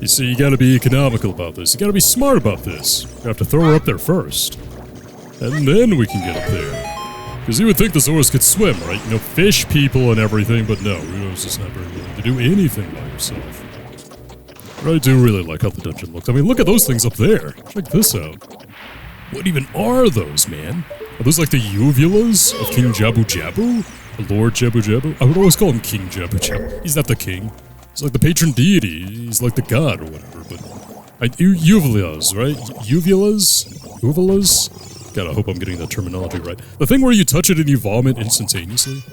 You see, you gotta be economical about this. You gotta be smart about this. You have to throw her up there first. And then we can get up there. Because you would think the Zoras could swim, right? You know, fish people and everything, but no, Rudo's just not very willing to do anything by herself. But I do really like how the dungeon looks. I mean, look at those things up there. Check this out. What even are those, man? Are those like the uvulas of King Jabu Jabu? Lord Jabu Jabu? I would always call him King Jabu Jabu. He's not the king. He's like the patron deity. He's like the god or whatever, but... uvulas, right? Uvulas? Uvulas? God, I hope I'm getting that terminology right. The thing where you touch it and you vomit instantaneously?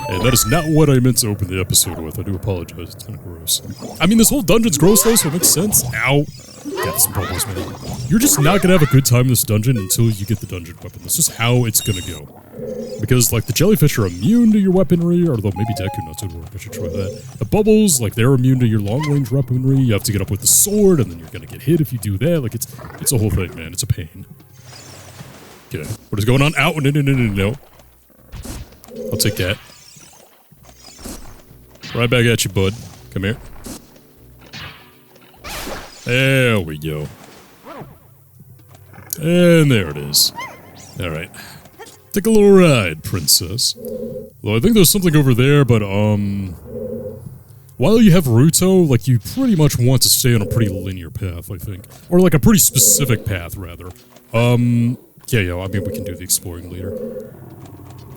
And that is not what I meant to open the episode with. I do apologize. It's kind of gross. I mean, this whole dungeon's gross though, so it makes sense. Ow. Got some bubbles, man. You're just not gonna have a good time in this dungeon until you get the dungeon weapon. That's just how it's gonna go. Because, like, the jellyfish are immune to your weaponry, although maybe Deku Nuts would work. I should try that. The bubbles, like, they're immune to your long-range weaponry. You have to get up with the sword, and then you're gonna get hit if you do that. Like, it's a whole thing, man. It's a pain. Okay. What is going on? Ow! No. I'll take that. Right back at you, bud. Come here. There we go. And there it is. Alright. Take a little ride, princess. Well, I think there's something over there, but, while you have Ruto, like, you pretty much want to stay on a pretty linear path, I think. Or, like, a pretty specific path, rather. Yeah, I mean, we can do the exploring later.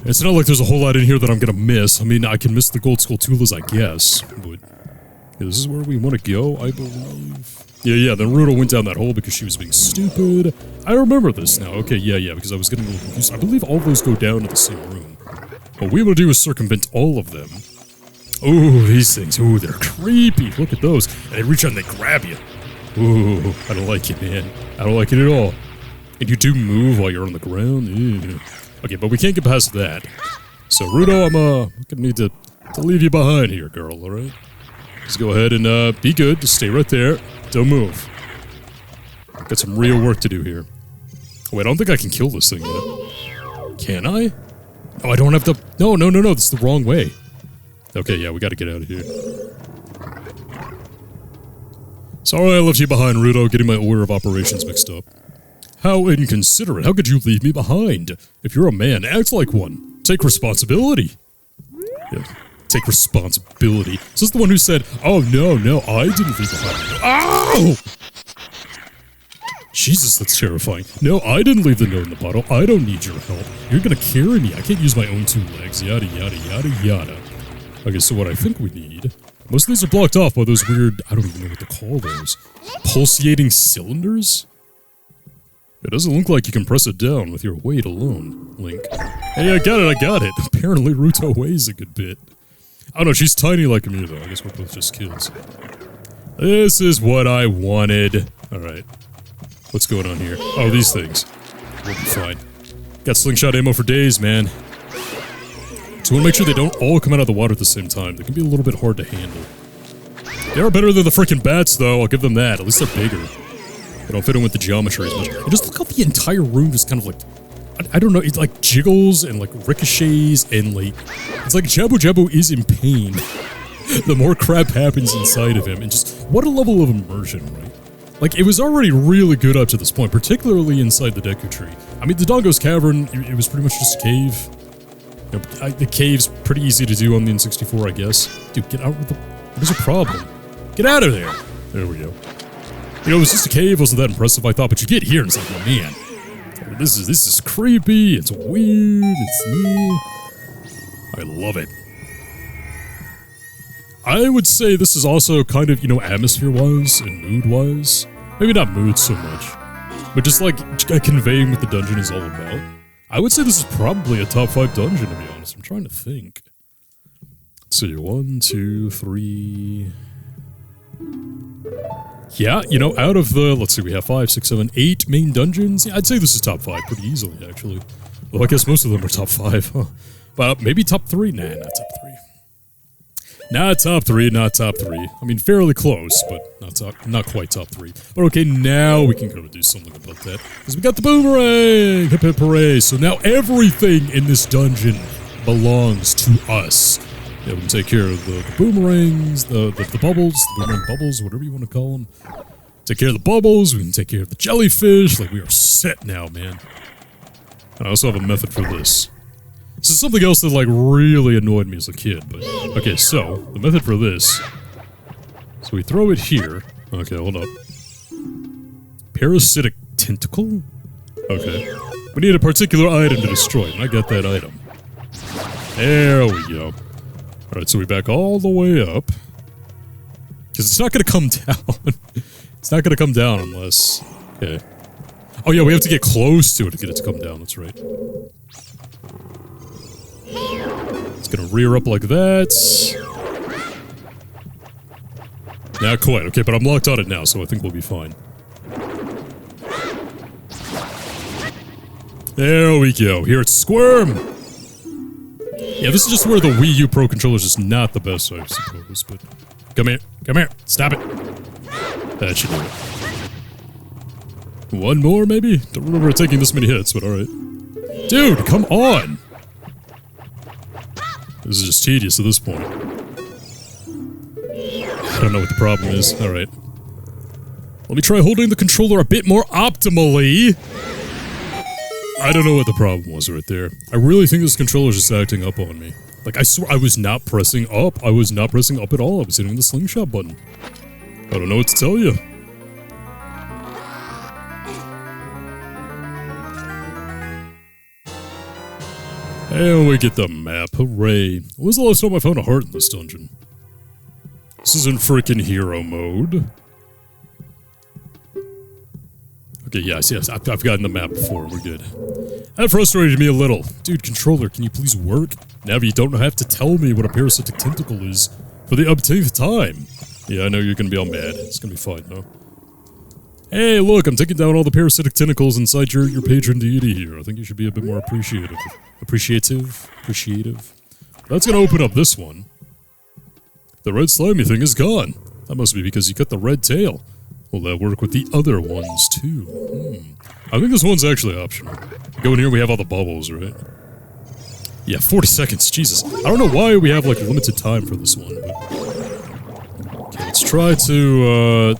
It's not like there's a whole lot in here that I'm gonna miss. I mean, I can miss the Gold Skulltulas, I guess, but... Yeah, this is where we want to go, I believe. Yeah, then Ruto went down that hole because she was being stupid. I remember this now. Okay, yeah, because I was getting a little confused. I believe all those go down to the same room. What we will do is circumvent all of them. Ooh, these things. Ooh, they're creepy. Look at those. And they reach out and they grab you. Ooh, I don't like it, man. I don't like it at all. And you do move while you're on the ground. Ew. Okay, but we can't get past that. So, Ruto, I'm gonna need to leave you behind here, girl, alright? Just go ahead and, be good. Just stay right there. Don't move. Got some real work to do here. Oh, wait, I don't think I can kill this thing yet. Can I? Oh, I don't have to... No, this is the wrong way. Okay, yeah, we gotta get out of here. Sorry I left you behind, Ruto, getting my order of operations mixed up. How inconsiderate. How could you leave me behind? If you're a man, act like one. Take responsibility. Yeah. Take responsibility. Is this the one who said, oh, no, I didn't leave behind you. Ow! Jesus, that's terrifying. No, I didn't leave the note in the bottle. I don't need your help. You're gonna carry me. I can't use my own 2 legs. Yada, yada, yada, yada. Okay, so what I think we need... Most of these are blocked off by those weird... I don't even know what to call those. Pulsating cylinders? It doesn't look like you can press it down with your weight alone, Link. Hey, I got it. Apparently Ruto weighs a good bit. I don't know, she's tiny like me though. I guess we're both just kids. This is what I wanted. Alright. What's going on here? Oh, these things. We'll be fine. Got slingshot ammo for days, man. So we'll make sure they don't all come out of the water at the same time. They can be a little bit hard to handle. They are better than the freaking bats though, I'll give them that. At least they're bigger. They don't fit in with the geometry as much. And just look how the entire room just kind of like... I don't know, it like jiggles and like ricochets and like... It's like Jabu Jabu is in pain. The more crap happens inside of him, and just... What a level of immersion, right? Like, it was already really good up to this point, particularly inside the Deku Tree. I mean, the Dongo's Cavern, it was pretty much just a cave. You know, the cave's pretty easy to do on the N64, I guess. Dude, get out with the... What is your problem? Get out of there! There we go. You know, it was just a cave, wasn't that impressive, I thought, but you get here and it's like, oh man, this is creepy, it's weird, it's new. I love it. I would say this is also kind of, you know, atmosphere-wise and mood-wise. Maybe not mood so much, but just like conveying what the dungeon is all about. I would say this is probably a top 5 dungeon, to be honest. I'm trying to think. Let's see, 1, 2, 3... Yeah, you know, out of the, let's see, we have 5, 6, 7, 8 main dungeons. Yeah, I'd say this is top 5 pretty easily, actually. Well, I guess most of them are top 5, huh? But maybe top 3? Nah, not top 3. Not top 3, not top 3. I mean, fairly close, but not quite top 3. But okay, now we can kind of do something about that. Because we got the boomerang! Hip hip hooray! So now everything in this dungeon belongs to us. Yeah, we can take care of the boomerangs, the bubbles, the boomerang bubbles, whatever you want to call them. Take care of the bubbles, we can take care of the jellyfish. Like, we are set now, man. And I also have a method for this. This is something else that, like, really annoyed me as a kid, but... Okay, so, the method for this... So we throw it here. Okay, hold up. Parasitic tentacle? Okay. We need a particular item to destroy, and I got that item. There we go. Alright, so we back all the way up. Because it's not going to come down. It's not going to come down unless... Okay. Oh yeah, we have to get close to it to get it to come down, that's right. It's going to rear up like that. Not quite, okay, but I'm locked on it now, so I think we'll be fine. There we go. Here it's squirm! Yeah, this is just where the Wii U Pro Controller is just not the best, I suppose, but... Come here, stop it! That should do it. One more, maybe? Don't remember taking this many hits, but alright. Dude, come on! This is just tedious at this point. I don't know what the problem is. Alright. Let me try holding the controller a bit more optimally! I don't know what the problem was right there. I really think this controller is just acting up on me. Like, I swear I was not pressing up. I was not pressing up at all. I was hitting the slingshot button. I don't know what to tell you. And we get the map. Hooray. When was the last time I found a heart in this dungeon? This is in frickin' hero mode. Okay, yes, I've gotten the map before, we're good. That frustrated me a little. Dude, controller, can you please work? Now you don't have to tell me what a parasitic tentacle is for the upteenth time. Yeah, I know you're gonna be all mad. It's gonna be fine, though. Hey, look, I'm taking down all the parasitic tentacles inside your patron deity here. I think you should be a bit more appreciative. Appreciative. That's gonna open up this one. The red slimy thing is gone. That must be because you got the red tail. Will that work with the other ones, too? I think this one's actually optional. Go in here, we have all the bubbles, right? Yeah, 40 seconds, Jesus. I don't know why we have, like, limited time for this one, but... Okay, let's try to,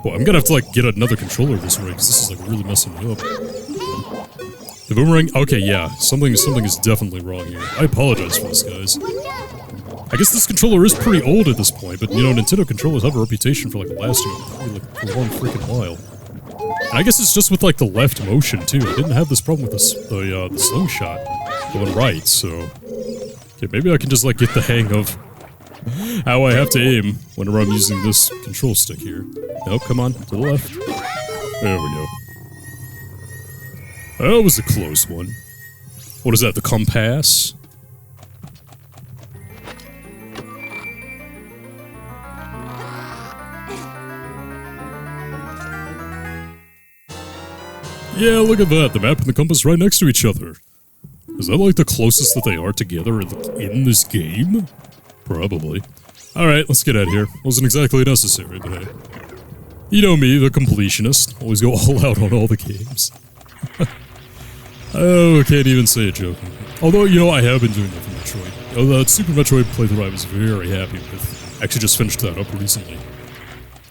Well, I'm gonna have to, like, get another controller this way, because this is, like, really messing me up. The boomerang... Okay, yeah, something is definitely wrong here. I apologize for this, guys. I guess this controller is pretty old at this point, but, you know, Nintendo controllers have a reputation for, like, lasting for a long freaking while. And I guess it's just with, like, the left motion, too. I didn't have this problem with the slingshot going right, so... Okay, maybe I can just, like, get the hang of how I have to aim whenever I'm using this control stick here. Nope, come on, to the left. There we go. That was a close one. What is that, the compass? Yeah, look at that, the map and the compass right next to each other. Is that like the closest that they are together in this game? Probably. Alright, let's get out of here. Wasn't exactly necessary, but hey. You know me, the completionist. Always go all out on all the games. Oh, I can't even say a joke. Although, you know, I have been doing that for Metroid. Oh, that Super Metroid playthrough I was very happy with. Actually just finished that up recently.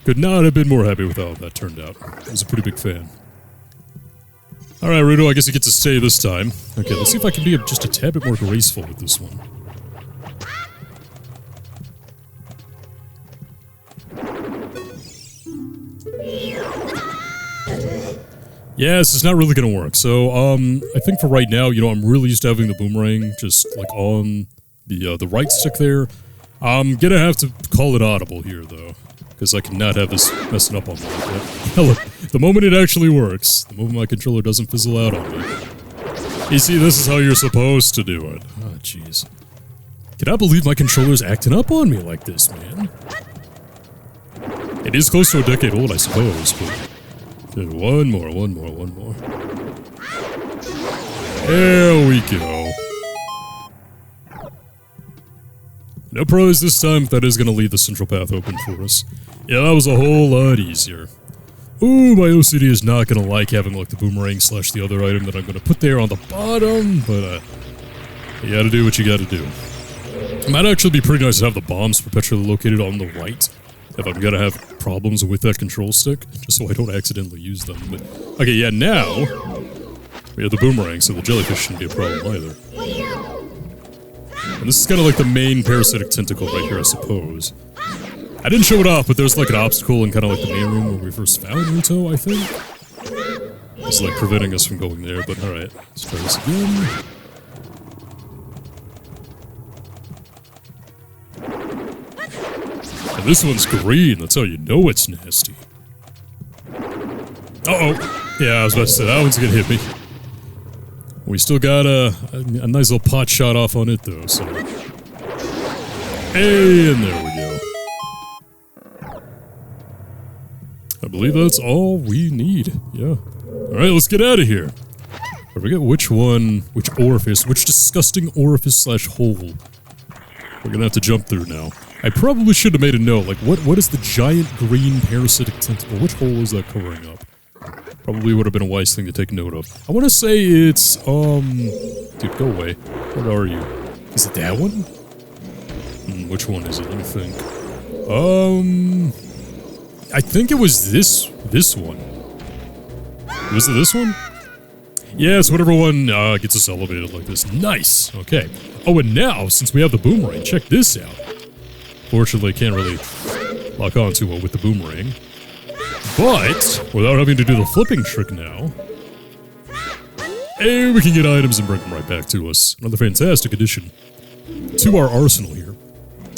Could not have been more happy with how that turned out. I was a pretty big fan. Alright, Rudo, I guess you get to stay this time. Okay, let's see if I can be just a tad bit more graceful with this one. Yeah, this is not really gonna work. So, I think for right now, you know, I'm really used to having the boomerang just, like, on the right stick there. I'm gonna have to call it audible here, though. Because I cannot have this messing up on me like that. Yeah, look, the moment it actually works, the moment my controller doesn't fizzle out on me. You see, this is how you're supposed to do it. Oh, jeez. Cannot believe my controller's acting up on me like this, man. It is close to a decade old, I suppose, but... Okay, one more. There we go. No pros this time, that is going to leave the central path open for us. Yeah, that was a whole lot easier. Ooh, my OCD is not going to like having, like, the boomerang slash the other item that I'm going to put there on the bottom, but, you gotta do what you gotta do. It might actually be pretty nice to have the bombs perpetually located on the right, if I'm gonna have problems with that control stick, just so I don't accidentally use them. But okay, yeah, now we have the boomerang, so the jellyfish shouldn't be a problem either. And this is kind of like the main parasitic tentacle right here, I suppose. I didn't show it off, but there's like an obstacle in kind of like the main room where we first found Ruto, I think. It's like preventing us from going there, but alright, let's try this again. And this one's green, that's how you know it's nasty. Uh-oh. Yeah, I was about to say, that one's gonna hit me. We still got a nice little pot shot off on it, though, so... Hey, and there we go. I believe that's all we need, yeah. Alright, let's get out of here. I forget which one, which orifice, which disgusting orifice slash hole we're gonna have to jump through now. I probably should have made a note, like, what is the giant green parasitic tentacle? Which hole is that covering up? Probably would have been a wise thing to take note of. I want to say it's, dude, go away. What are you? Is it that one? Which one is it? Let me think. I think it was this one. Was it this one? Yeah, it's whatever one gets us elevated like this. Nice! Okay. Oh, and now, since we have the boomerang, check this out. Fortunately, can't really lock on too well with the boomerang. But, without having to do the flipping trick now, hey, we can get items and bring them right back to us. Another fantastic addition to our arsenal here.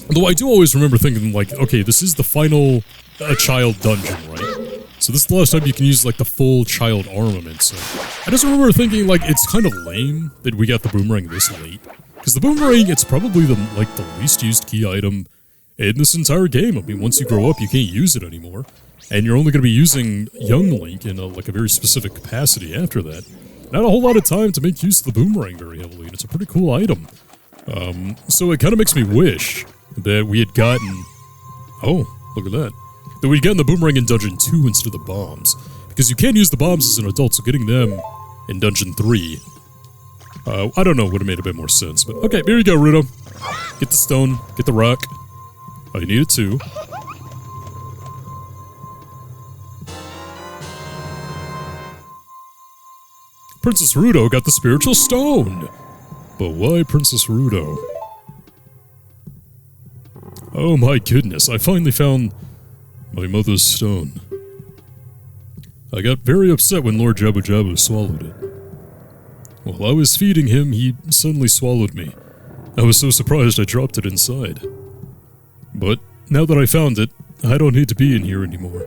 Although I do always remember thinking, like, okay, this is the final child dungeon, right? So this is the last time you can use, like, the full child armament, so... I just remember thinking, like, it's kind of lame that we got the boomerang this late. Because the boomerang, it's probably the, like, the least used key item in this entire game. I mean, once you grow up, you can't use it anymore. And you're only going to be using young Link in, like, a very specific capacity after that. Not a whole lot of time to make use of the boomerang very heavily, and it's a pretty cool item. So it kind of makes me wish that we had gotten... Oh, look at that. That we'd gotten the boomerang in Dungeon 2 instead of the bombs. Because you can use the bombs as an adult, so getting them in Dungeon 3... I don't know, would have made a bit more sense, but... Okay, here you go, Ruto. Get the stone, get the rock. Oh, you need it too. Princess Ruto got the spiritual stone! But why Princess Ruto? Oh my goodness, I finally found my mother's stone. I got very upset when Lord Jabu Jabu swallowed it. While I was feeding him, he suddenly swallowed me. I was so surprised I dropped it inside. But now that I found it, I don't need to be in here anymore.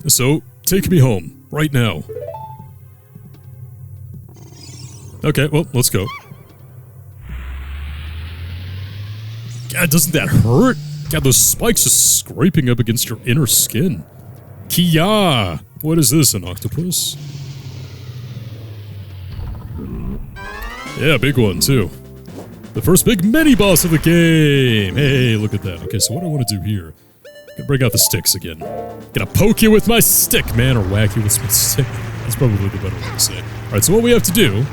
So, take me home, right now. Okay, well, let's go. God, doesn't that hurt? God, those spikes just scraping up against your inner skin. Kia! What is this, an octopus? Yeah, big one, too. The first big mini-boss of the game! Hey, look at that. Okay, so what I want to do here... Gonna bring out the sticks again. Gonna poke you with my stick, man, or whack you with my stick. That's probably the better way to say it. Alright, so what we have to do...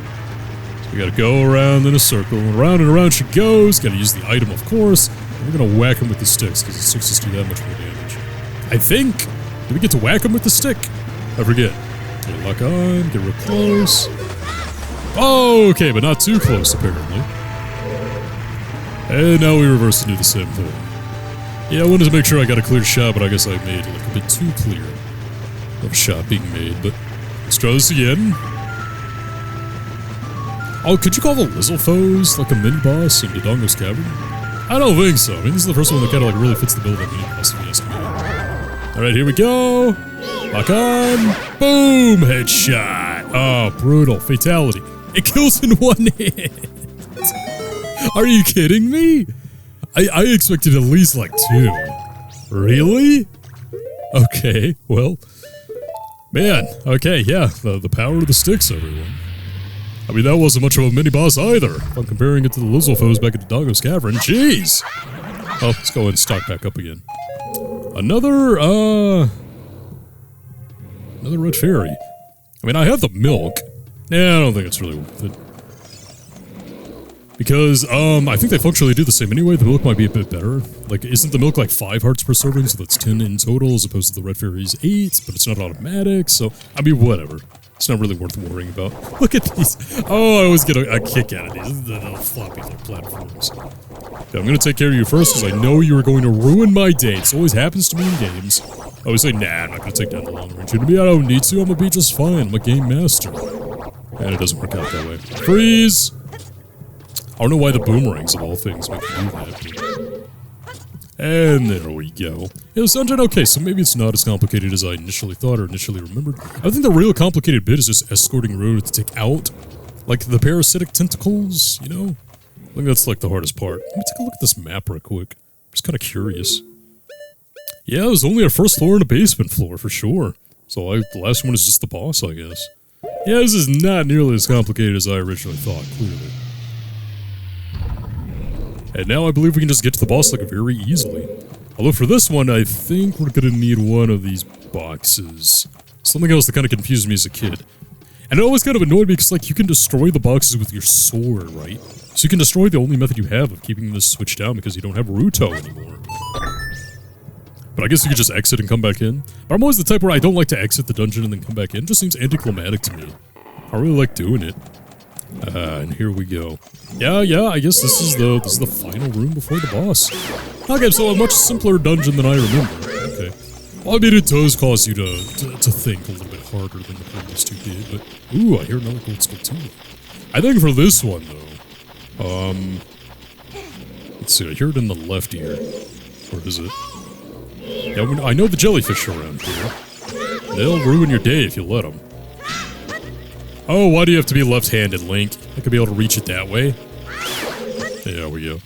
We gotta go around in a circle, around and around she goes. Gotta use the item, of course. And we're gonna whack him with the sticks, because the sticks just do that much more damage. I think... Did we get to whack him with the stick? I forget. Okay, lock on, get real close. Oh, okay, but not too close, apparently. And now we reverse and do the same thing. Yeah, I wanted to make sure I got a clear shot, but I guess I made like a bit too clear of a shot being made, but let's try this again. Oh, could you call the Lizalfoes like a mini-boss in Dodongo's Cavern? I don't think so. I mean, this is the first one that kind of like really fits the bill of a mini-boss, if you ask me. Alright, here we go. Lock on. Boom! Headshot. Oh, brutal. Fatality. It kills in one hit. Are you kidding me? I expected at least like 2. Really? Okay, well. Man, okay, yeah. The power of the sticks, everyone. I mean, that wasn't much of a mini-boss either. If I'm comparing it to the Lizalfoes back at Dodongo's Cavern. Jeez! Oh, let's go ahead and stock back up again. Another red fairy. I mean, I have the milk. Yeah, I don't think it's really worth it. Because, I think they functionally do the same anyway. The milk might be a bit better. Like, isn't the milk like 5 hearts per serving, so that's 10 in total, as opposed to the red fairy's 8, but it's not automatic, so, I mean, whatever. It's not really worth worrying about. Look at these. Oh, I always get a kick out of these. The little floppy little platforms. Okay, I'm gonna take care of you first, because I know you are going to ruin my day. This always happens to me in games. I always say, nah, I'm not gonna take down the long range enemy. I don't need to. I'm gonna be just fine. I'm a game master. And it doesn't work out that way. Freeze! I don't know why the boomerangs of all things make you do that. And there we go. Yeah, this dungeon, okay, so maybe it's not as complicated as I initially thought or initially remembered. I think the real complicated bit is just escorting Rhoda to take out, like, the parasitic tentacles, you know? I think that's, like, the hardest part. Let me take a look at this map real quick. I'm just kind of curious. Yeah, there's only a first floor and a basement floor, for sure. So the last one is just the boss, I guess. Yeah, this is not nearly as complicated as I originally thought, clearly. And now I believe we can just get to the boss, like, very easily. Although for this one, I think we're gonna need one of these boxes. Something else that kind of confused me as a kid. And it always kind of annoyed me because, like, you can destroy the boxes with your sword, right? So you can destroy the only method you have of keeping this switch down because you don't have Ruto anymore. But I guess you could just exit and come back in. But I'm always the type where I don't like to exit the dungeon and then come back in. It just seems anticlimactic to me. I really like doing it. And here we go. Yeah, I guess this is the final room before the boss. Okay, so a much simpler dungeon than I remember. Okay. Well, I mean, it does cause you to think a little bit harder than the previous two did, but... Ooh, I hear another gold skull too. I think for this one, though... Let's see, I hear it in the left ear. Or is it? Yeah, I know the jellyfish are around here. They'll ruin your day if you let them. Oh, why do you have to be left-handed, Link? I could be able to reach it that way. There we go.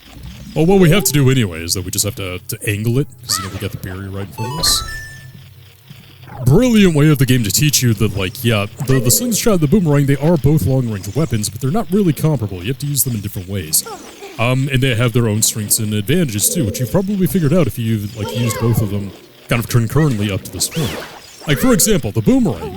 Well, what we have to do anyway is that we just have to angle it, because, you know, we got the barrier right in front of us. Brilliant way of the game to teach you that, like, yeah, the slingshot and the boomerang, they are both long-range weapons, but they're not really comparable. You have to use them in different ways. And they have their own strengths and advantages, too, which you've probably figured out if you've, like, used both of them kind of concurrently up to this point. Like, for example, the boomerang,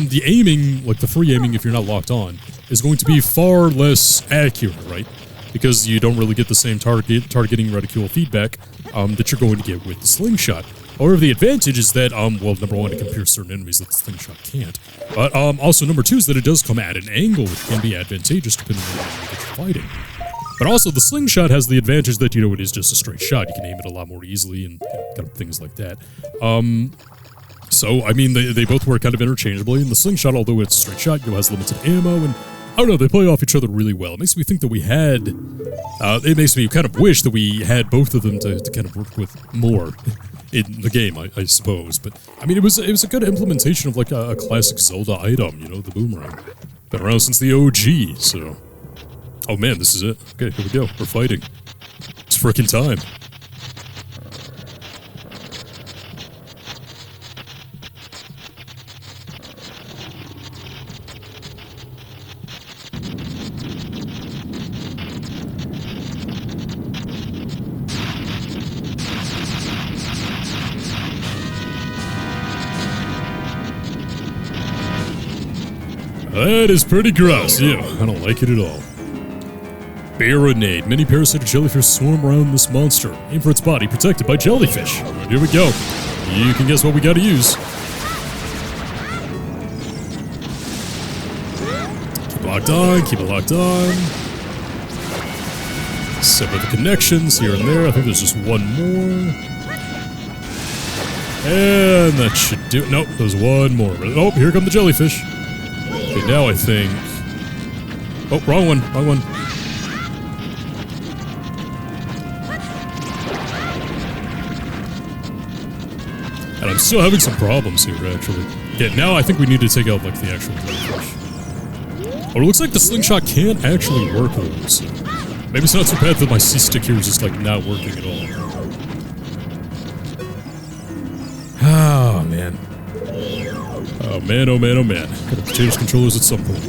the aiming, like the free aiming if you're not locked on, is going to be far less accurate, right? Because you don't really get the same targeting reticule feedback that you're going to get with the slingshot. However, the advantage is that, well, number one, it can pierce certain enemies that the slingshot can't. But also, number two is that it does come at an angle which can be advantageous depending on the enemy that you're fighting. But also, the slingshot has the advantage that, you know, it is just a straight shot. You can aim it a lot more easily and, you know, kind of things like that. So, I mean, they both work kind of interchangeably, and the slingshot, although it's a straight shot, you know, has limited ammo, and I don't know, they play off each other really well. It makes me think that we had, it makes me kind of wish that we had both of them to kind of work with more in the game, I suppose. But, I mean, it was a good implementation of, like, a classic Zelda item, you know, the boomerang. Been around since the OG, so... Oh man, this is it. Okay, here we go. We're fighting. It's frickin' time. That is pretty gross, yeah. I don't like it at all. Baronade. Many parasitic jellyfish swarm around this monster. Aim for its body, protected by jellyfish. Here we go. You can guess what we gotta use. Keep it locked on, keep it locked on. Sever the connections here and there. I think there's just one more. And that should do it. Nope, there's one more. Oh, here come the jellyfish. Okay, now I think... Oh, wrong one, wrong one. And I'm still having some problems here, actually. Yeah, now I think we need to take out, like, the actual jellyfish. Oh, it looks like the slingshot can't actually work though, so... Maybe it's not too bad that my C-stick here is just, like, not working at all. Oh, man. Oh, man, oh, man, oh, man. Gotta change controllers at some point.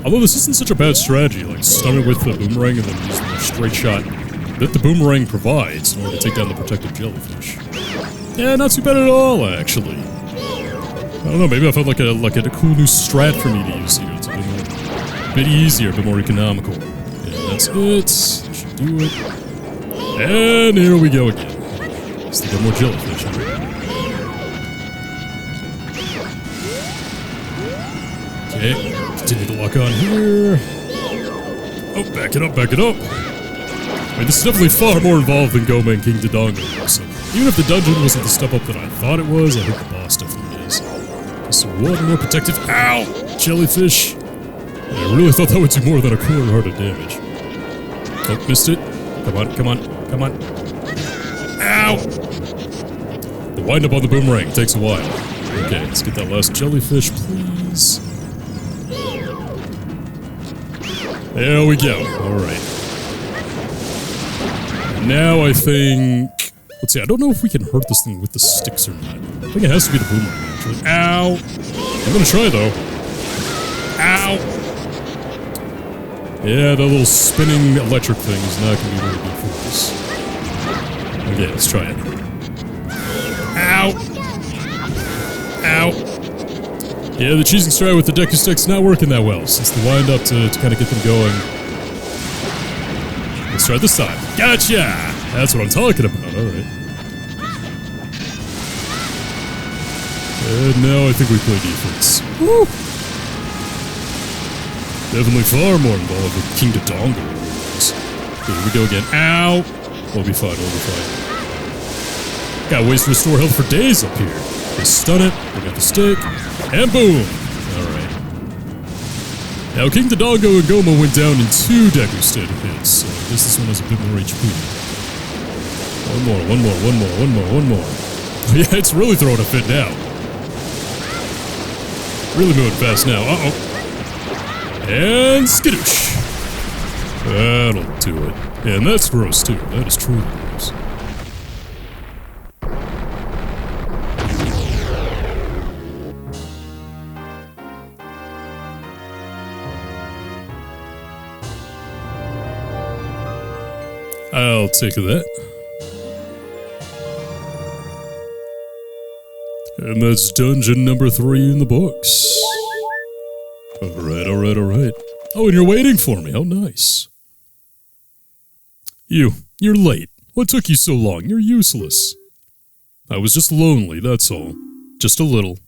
Although this isn't such a bad strategy, like, stun it with the boomerang and then use the straight shot that the boomerang provides in order to take down the protective jellyfish. Yeah, not too bad at all, actually. I don't know, maybe I found like a cool new strat for me to use here. It's a bit easier, a bit more economical. Yeah, that's it. That should do it. And here we go again. Still got more jellyfish, huh? Okay, continue to lock on here. Oh, back it up, back it up. I mean, this is definitely far more involved than Goma and King Dodongo. So even if the dungeon wasn't the step up that I thought it was, I think the boss definitely is. Just one more protective. Ow! Jellyfish. I really thought that would do more than a quarter heart of damage. Oh, missed it. Come on, come on, come on. Ow! The wind up on the boomerang takes a while. Okay, let's get that last jellyfish, please. There we go. Alright. Now I think... Let's see, I don't know if we can hurt this thing with the sticks or not. I think it has to be the boomerang, actually. Ow! I'm gonna try, though. Ow! Yeah, that little spinning electric thing is not gonna be very good for us. Okay, let's try it. Ow! Ow! Yeah, the cheesing strat with the Deku Stick's not working that well, since the wind up to kind of get them going. Let's try it this time. Gotcha! That's what I'm talking about, alright. And now I think we play defense. Woo! Definitely far more involved with King Dodongo. Here we go again. Ow! We'll be fine, we'll be fine. Got ways to restore health for days up here. Just stun it, bring out the stick, and boom! Alright. Now, King Dodongo and Goma went down in 2 Deku Stick hits, so this one has a bit more HP. One more, one more, one more, one more, one more. Yeah, it's really throwing a fit now. Really moving fast now. Uh-oh. And skadoosh. That'll do it. And that's gross, too. That is truly gross. I'll take that. And that's dungeon number 3 in the books. Alright, alright, alright. Oh, and you're waiting for me. How nice. You're late. What took you so long? You're useless. I was just lonely, that's all. Just a little.